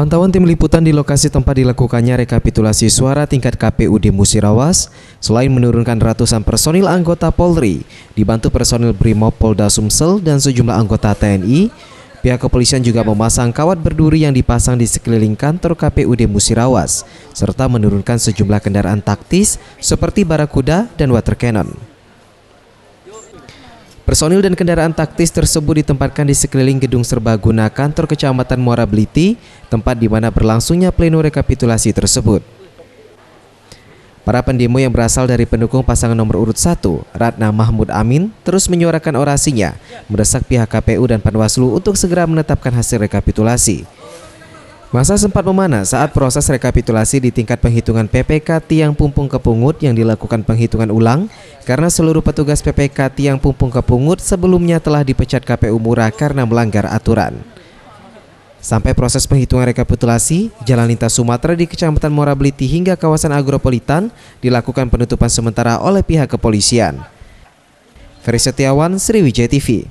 Pantauan tim liputan di lokasi tempat dilakukannya rekapitulasi suara tingkat KPUD Musirawas, selain menurunkan ratusan personil anggota Polri, dibantu personil Brimob Polda Sumsel dan sejumlah anggota TNI, pihak kepolisian juga memasang kawat berduri yang dipasang di sekeliling kantor KPUD Musirawas, serta menurunkan sejumlah kendaraan taktis seperti barakuda dan water cannon. Personil dan kendaraan taktis tersebut ditempatkan di sekeliling gedung serbaguna kantor Kecamatan Muara Bliti, tempat di mana berlangsungnya pleno rekapitulasi tersebut. Para pendemo yang berasal dari pendukung pasangan nomor urut 1, Ratna Mahmud Amin, terus menyuarakan orasinya, mendesak pihak KPU dan Panwaslu untuk segera menetapkan hasil rekapitulasi. Masa sempat memanas saat proses rekapitulasi di tingkat penghitungan PPK Tiang Pumpung Kepungut yang dilakukan penghitungan ulang karena seluruh petugas PPK Tiang Pumpung Kepungut sebelumnya telah dipecat KPU Murah karena melanggar aturan. Sampai proses penghitungan rekapitulasi, jalan lintas Sumatera di Kecamatan Muara Bliti hingga kawasan Agropolitan dilakukan penutupan sementara oleh pihak kepolisian. Ferry Setiawan, Sriwijaya TV.